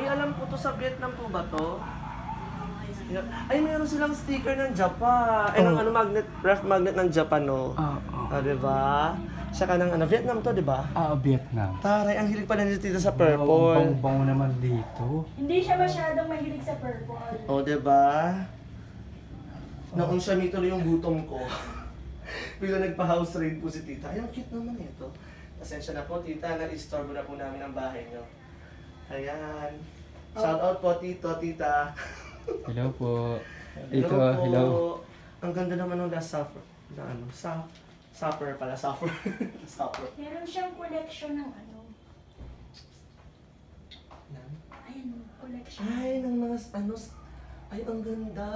Ay, alam ko to sa Vietnam po ba to? Ay, mayroon silang sticker ng Japan. Ay, ng ano, magnet, ref magnet ng Japan, no? Diba? Saka ng ano, Vietnam to, diba? Vietnam. Taray, ang hilig pala nito sa Ang purple. bango naman dito. Hindi siya masyadong mahilig sa purple. O, diba? Noong siya tuloy yung gutom ko. Bigla nagpa-house raid po si tita. Ay, ang cute naman ito. Pasensya na po, tita. Na-istorbo na po namin ang bahay nyo. Ayan. Shout out po, tito, tita. Hello po. Hello Dito, po. hello. Ang ganda naman ng last supper. Na ano, supper pala, supper. Supper. Meron siyang collection ng ano. Ayan, collection. Ay, ng mga ano, ay, ang ganda.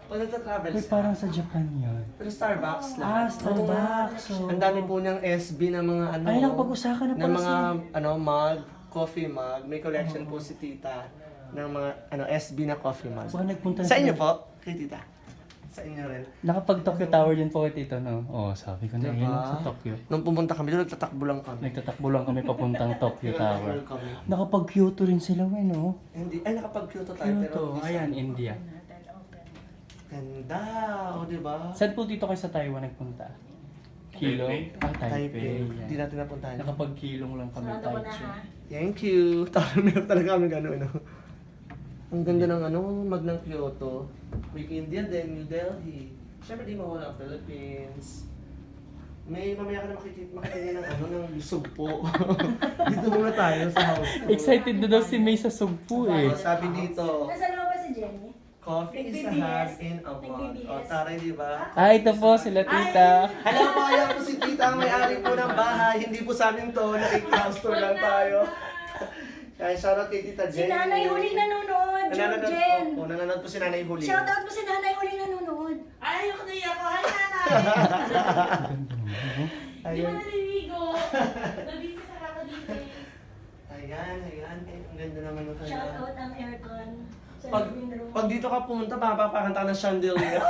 Pag nagta-travel Uy, siya. parang sa Japan yun. Pero Starbucks lang. Starbucks. Oo nga. Ang dami po niyang SB na mga ano. Ay, nakapag-usakan na ng pala mga sila. ano mug, coffee mug. May collection po si tita ng mga ano SB na coffee mug. Baka nagpunta Sa inyo sila. po? Kay tita? Sa inyo rin? Nakapag-Tokyo Tower din po kay Tito, no? Oo, sabi ko na Diba? yun sa Tokyo. Nung pumunta kami doon, nagtatakbo lang kami. Nagtatakbo lang kami papuntang Tokyo Tower. Nagtatakbo kami. Nakapag-Kyoto rin sila, no? Hindi, ay nakapag-Kyoto tayo. pero Kyoto, hindi sa- ayan, India. Ganda, o diba? Saan po dito kayo sa Taiwan nagpunta? Kilong? Taipei. Taipei. Hindi Yan. natin napuntahan. Nakapag-kilong lang kami Sarado ko na tayo. ha. Thank you. Meron talaga kami gano'n, ano. Ang ganda ng ano, mag ng Kyoto. With India, then New Delhi. Siyempre di mawala ang Philippines. May mamaya ka na makikita ng ano, ng sugpo. Dito muna tayo sa house tour. Excited na daw si May sa sugpo eh. Sabi dito, Nasa loob ba si Jenny? coffee is a hand in a mug. O, taray, di ba? Ito po sila tita. Hello po, ayan po si Tita, ang may-ari po ng bahay. Hindi po sa amin to, nakikihouse tour lang tayo. Kaya shoutout kay Tita Si Jenny. Nanay Huling nanonood, Nanonood Jen. po. Nanonood po si Nanay Huli. Shoutout mo si Nanay Huling nanonood. Ay, ayoko na iyak. Hi, nanay! Di ba Ayan. naliligo? Nabisi sa kakaditis. Ayan. Ang ganda naman ng kanya. Shoutout ang aircon sa Pag, living room. pag dito ka pumunta, mapapakanta ka ng chandelier.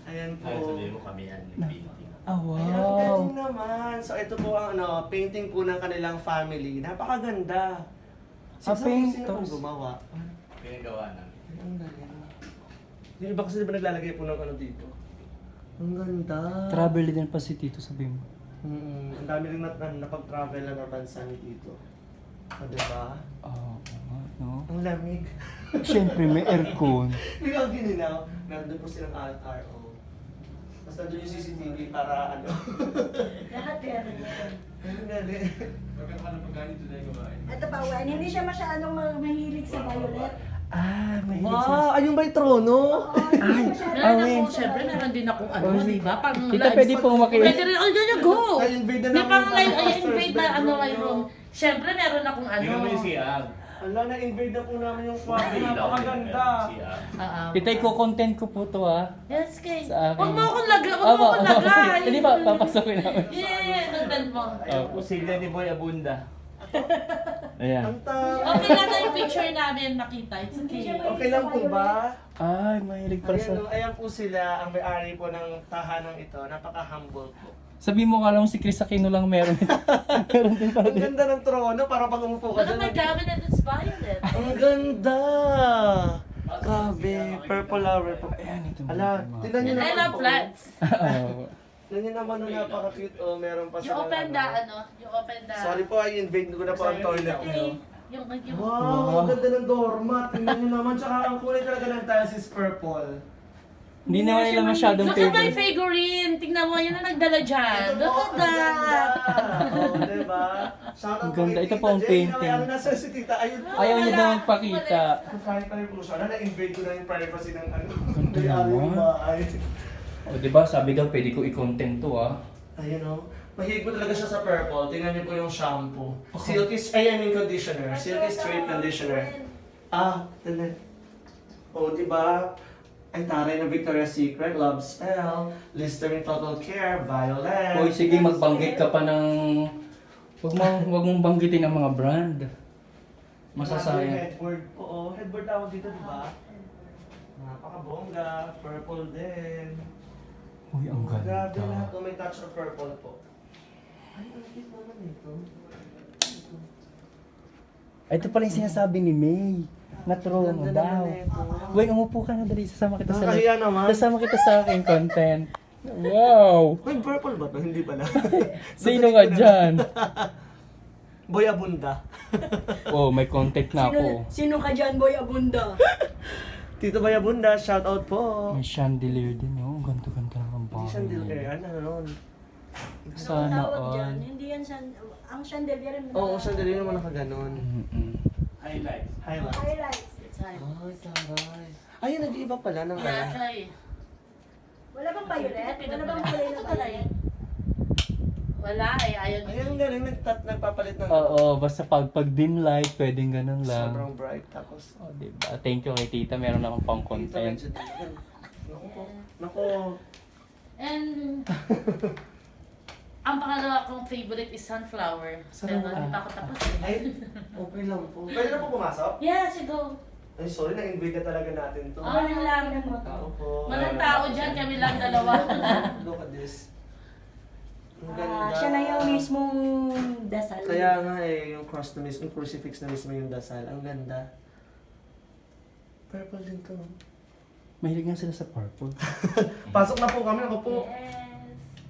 Ayan po. Sabihin mo kami yan, painting. Ah, Ayan, ang wow. galing naman. So ito po ang ano, painting po ng kanilang family. Napakaganda. Sino pong painters. gumawa? Pinagawa namin. Ay, ang galing. Yung iba kasi di ba naglalagay po ng ano dito? Ang ganda. Travel din pa si Tito, sabi mo. Ang dami rin napag-travel na bansa ni Tito. O, diba? Oo, no? Ang lamig. Siyempre, may aircon. Biglang gininaw, meron doon po silang RO. Tapos nandun yung CCTV para ano. Lahat meron yan. Ang galing. Ito pa, Wen, hindi siya masyadong mahilig sa violet. May Wow! Ayun ba yung trono? Ay, Meron ako, syempre, meron din akong ano, Oh, di ba? Pang Tita, pwede po Pwede rin, oh, yun, go! Na-invade na May namin pang yung live, ay, Masters invade na ano, bedroom my nyo. room. Syempre, meron akong ano. Tingnan mo yung CR. Ala, na-invade na po namin yung kwarto. Ilaw, Napakaganda. CR. Tita, i-content ko po to Yes, kay. Sa akin. Huwag mo akong lagay, huwag mo akong lagay. Hindi ba, papasokin namin. Yeah, nagdan mo. Ayun po sila ni Boy Abunda. Ayan. Ang tama. Okay lang na yung picture namin makita. It's okay. Okay lang po ba? Ay, mahilig para sa... Ayan, ayan po sila, ang may-ari po ng tahanang ito. Napaka-humble po. Sabi mo, kala mo si Chris Aquino lang meron ito. Meron din pala Ang dito. ganda ng trono para pag umupo ka Look at dyan. my cabinet, it's violet. Ang ganda! Grabe, purple flower po. Ayan, ito. Ala, tingnan nyo And I naman love po. plants. Oo. Tingnan nyo naman nung napaka-cute. Oh, meron pa You silang open the, ano, you open the... Sorry po, ay invade ko na po ang toilet Okay. nyo. Yung, Wow, ang ganda ng doormat. Tingnan nyo naman. Tsaka ang kulay talaga ng tiles is purple. Hindi naman nila masyadong Look at my favorite. figurine! Tingnan mo, yun ang nagdala dyan. Ito Look po, at ang that! ganda. Oh, diba? Shout out Ang po ganda. kay Ito Tita po ang Jane. painting. Ano nasa si Tita? Ayun po. Ayaw niya daw magpakita. Kahit tayo po siya. Na-invade ko na yung privacy ng ano. Ganda May-ari ng naman. bahay. O, diba? Sabi daw, pwede ko i-content to, ah. Ayun o. Mahilig po talaga siya sa purple. Tingnan niyo po yung shampoo. Silky, I mean conditioner. Silky straight conditioner. Tingnan. O, diba? Ay, taray na Victoria's Secret, Love Spell, Listerine Total Care, Violet. Hoy, sige, magbanggit ka pa ng... Huwag mong banggitin ang mga brand. Masasayang. Headboard po. Oh, headboard tawag dito, diba? Napakabongga. Purple din. Uy, ang Grabe ganda. lahat. Oh, may touch of purple po. Ay, ang cute naman ito. Ito pala yung sinasabi ni May. Na-throw mo Ganda daw. naman ito. Wait, umupo ka na dali. Sasama kita sa Nakakahiya naman. Sasama kita sa aking content. Wow! Uy, purple ba to? Hindi pala. Sino ka dyan? Boy Abunda. Oh, may contact na ako. Sino ka dyan, Boy Abunda? Tito Boy Abunda, shout out po. May chandelier din, oh. Ganto-ganto naman Hindi bahay. chandelier, ano nun? Sana Tawag all. dyan. Hindi yan ang chandelier. Oo, chandelier naman nakaganon. Mm-mm. Highlights. Highlight. Highlights. Ay, taray. Ay, nag-iiba pala ng Yeah, ano. try. Wala bang violet? Wala bang kulay na violet? Wala eh, ayaw Ay, niya. ang galing, nagpapalit ng Oo, basta pag dim light, pwedeng ganun lang. sobrang bright. Tapos, Oh, diba? Thank you kay tita. Meron akong pang dito content. medyo din. Naku po. Naku. And, ang pangalawa kong favorite is sunflower. Pero Sarap. hindi pa ako tapos eh. Ay, okay lang po. Pwede na po pumasok? Yeah, sige. Ay, sorry, na-invade na talaga natin to. Ah, lang. Tao po. Walang tao dyan, kami lang dalawa. Look at this. Ang Ah, ganda. siya na yung mismong dasal. Kaya nga eh, yung cross na mismo, yung crucifix na mismo yung dasal. Ang ganda. Purple din to. Mahilig nga sila sa purple. Pasok na po kami, ako po. Yes.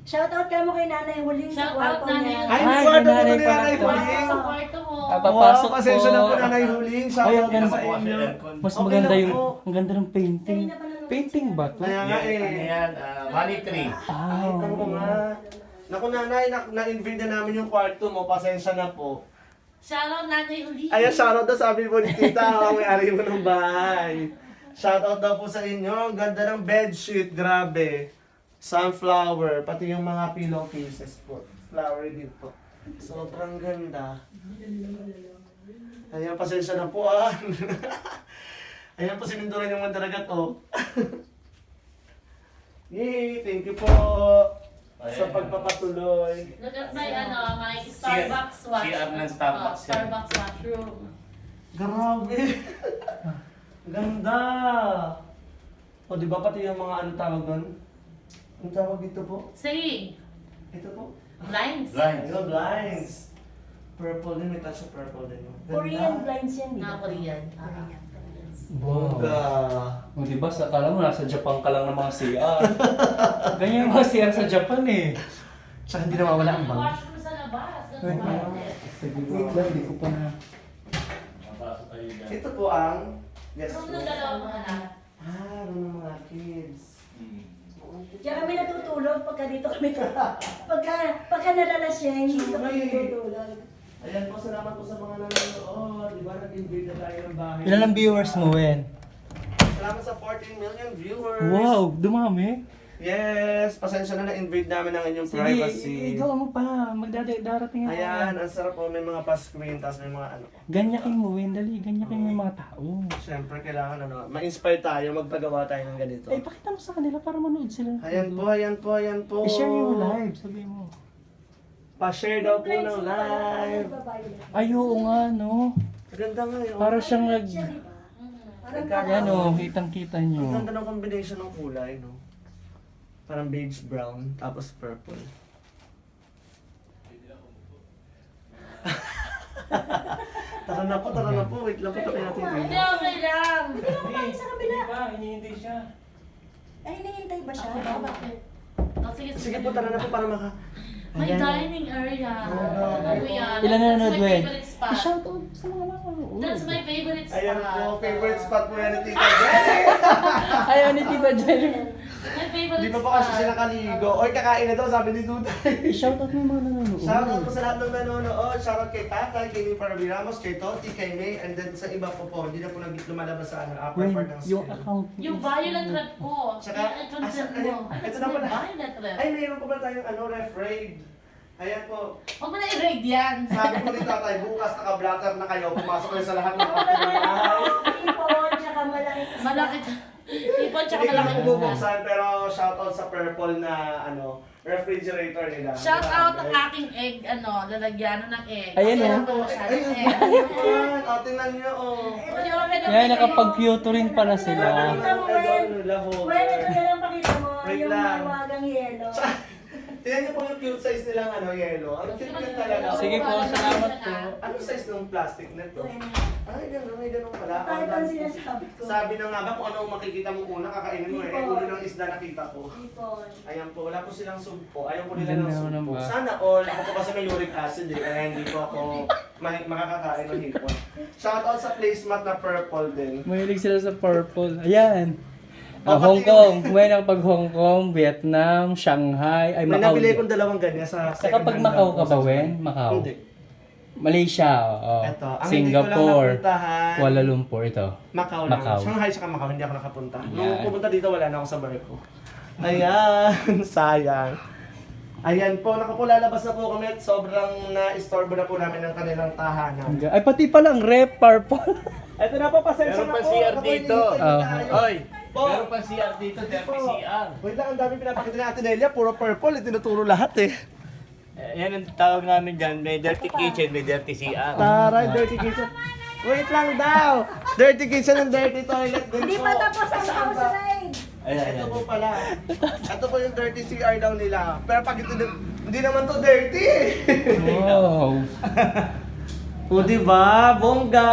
Shoutout ka mo kay Nanay Huling sa Shout out, kwarto Nanay niya. Ay, Ay, may kwarto po nanay ni pala Nanay to. Huling. Sa kwarto mo. Ah, papasok Wow, pasensya po. na po Nanay Huling. Ay, Shout ang out ganda. sa Sa inyo. Mas Okay maganda lang yung, po. ang ganda ng painting. Kanina pa nanonood Painting siya. ba to? Kaya nga Yan, ano eh. yan, money tree. Ay, tango nga. Naku nanay, na-invade na namin yung kwarto mo. Pasensya na po. Shout out, Nanay Uli. Ayan, shoutout daw sabi po ni tita, ang may-ari mo ng bahay. Shoutout daw po sa inyo. Ang ganda ng bedsheet, grabe. Sunflower, pati yung mga pillowcases po. Flower din po. Sobrang ganda. Ayan, pasensya na po ah. Ayan po, sininduran yung mandaragat oh. Yay! Thank you po sa pagpapatuloy. Look at my, my Starbucks watch. CR ng Starbucks yan. Starbucks washroom. Grabe! Ganda! O, di ba pati yung mga ano tawag doon? Ang tawag dito po? Say, Ito po. blinds. Blinds. Ayun, blinds. Purple din, may touch of purple din. Ganda. Korean blinds yan, di ba? Na Korean. Bongga. O diba, akala mo nasa Japan ka lang ng mga CR. Ganyan yung mga CR sa Japan eh. Tsaka hindi nawawala ang bang. Washroom sa labas. That's Wait, about it. Sige, wait lang, di ko pa na. Mapasok tayo dyan. Ito po ang guest Room ng room. dalawang anak. Ah, room ng mga kids. Diyan kami natutulog pagka dito kami pagka nalalasing, dito kami natutulog. Ayan po, salamat po sa mga nanonood. Di ba, nag-invade na tayo ng bahay. Ilan ang viewers mo, Wen? Salamat sa 14 million viewers. Wow, dumami. Yes, pasensya na na-invade namin ang inyong Sige, privacy. ikaw mo pa. Darating ako. Ayan, ang sarap po. May mga pa-screen, tapos may mga ano. Ganyakin mo, Wen. Dali, ganyakin mo yung mga tao. Siyempre, kailangan ano, ma-inspire tayo, magpagawa tayo ng ganito. Eh, pakita mo sa kanila para manood sila. Ayan po, ayan po, ayan po. I-share yung live, sabi mo. Pa-share daw po ng live. Ay, oo nga, no. Ganda nga yun. Para siyang nag... Siya, di ba? Parang Yan o, kitang-kita Ang nyo. ganda ng combination ng kulay, no? Parang beige brown, tapos purple. Tara na po. Wait lang po, tayo natin yung Hindi, video. okay lang. sa kabila. ba? Hinihintay siya. Ay, hinihintay ba siya? Bakit? Oh, sige, Sige po, tara na po para maka... May Ayan. dining area. Oh, Ano yan? Ilan na That's nanood, my Wen? favorite spot. I-shout out sa mga nanonood. That's my favorite spot. Ayan po, favorite spot po yan ni Tita Jenny. Ayaw ni Tita Jen. My favorite Di pa spot. po kasi siya nakaligo. Oy, kakain na daw, sabi ni Tutay. I-shout out mo yung mga nanonood. Shoutout po sa lahat ng nanonood. Shoutout kay Tatay, kay Lee Parabi Ramos, kay Toti, kay May, and then sa iba po po. Hindi na po lumalabas sa upper Wen, part ng yung screen. account mo Yung is- violet red ko. Tsaka, Yung content mo. ito It's na my pala. violet red. Ay, mayroon po pala tayong ref raid. Ayan po. Huwag mo na i-raid yan. Sabi ko ni Tatay, bukas naka-blatter na kayo. Pumasok kayo sa lahat ng kapitbahay. Tipon, tsaka malaki. Malaki. Tipon tsaka Hindi ko malaki na isda. bubuksan, pero shoutout sa purple na refrigerator nila. Shout out ang aking egg, lalagyanan ng egg. Ayan, Kasi oh. wala pa masyadong Ayun, egg. ayun. O, tingnan nyo, oh. O, di ba, pwede Yan, mo nakapag-tutoring pala sila. Pakita mo, Wen. Wen, ito na lang pakita mo. Wait Yung lang. mawagang yelo. Tingnan niyo po yung cute size nilang yellow. Ang cute talaga. Sige po, salamat po. Ano Anong size ng plastic nito? 2.5. Ay, gano'n, may gano'n pala. Kahit ang sinasabi ko. Sabi na nga ba kung ano ang makikita mo una, kakainin mo eh. Eh, ulo ng isda nakita ko. Ipon. Ayan po, wala po silang sumpo. Ayaw po nila Ganda ng naman sumpo. ba? Sana all. Ako po kasi may uric acid eh, kaya hindi po ako makakakain ng hipon. Shoutout sa placemat na purple din. Mahilig sila sa purple. Ayan. Oh, Hong pati Kong. May nakapag Hong Kong, Vietnam, Shanghai, ay May Macau. nabili kong dalawang ganyan sa Sa kapag Macau ka ba, Wen? Macau. Hindi. Malaysia, oo. Ito, ang Singapore, hindi ko lang napuntahan. Kuala Lumpur, ito. Macau lang. Macau. Shanghai tsaka Macau, hindi ako nakapunta. Nung Ayan. pumunta dito, wala na ako sa barko. Ayan, sayang. Ayan po, naku po, lalabas na po kami at sobrang na-istorbo na po namin ng kanilang tahanan. Ay, pati palang rep, purple. Ito na po, pasensya Meron na pa po. CR Ako, dito. hinihintay Ah. tayo. Hoy, Po. meron pa CR dito, dirty CR. Wait lang, ang dami pinapakita ni Ate Nelia, puro purple, tinuturo lahat eh. Yan ang tawag namin dyan, may dirty kitchen, may dirty CR. Taray, dirty kitchen. Wait lang daw! Dirty kitchen and dirty toilet din Hindi po. pa tapos ang Saan house ba? ride. Ito po pala. Ito po yung dirty CR daw nila. Pero pag ito, hindi naman to dirty. Wow. O diba? Bongga!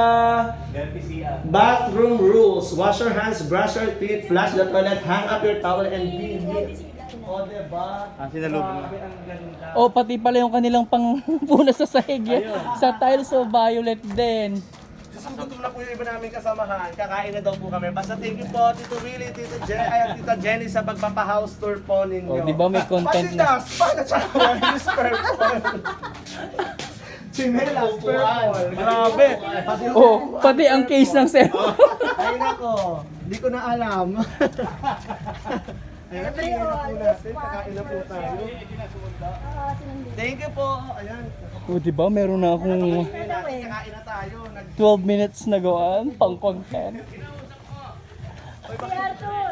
Dirty CR. Bathroom rules. Wash your hands, brush your teeth, flush the toilet, hang up your towel, and be neat. O diba? Sinalubong na. Grabe, ang ganda. Oh, pati pala yung kanilang pangpuna sa sahig. Sa tiles, so violet din. Diyos ko, gutom na po yung iba namin kasamahan. Kakain na daw po kami. Basta thank you po, Tito Willie, Tito Tita Jenny sa pagpapa-house tour po ninyo. Oh, di ba may content Pati na? daspa na siya. Wireless purple. Chinelas purple. Grabe. Pati Oh, pati ang case ng cellphone. Ay nako, hindi ko na alam. Ayan, tingnan na po natin. Kakain na po tayo. Oo, sinunod. Thank you po. Ayan. Oh, di ba meron na akong Kakain na tayo. 12 minutes na gawaan, pang content. Si Arthur!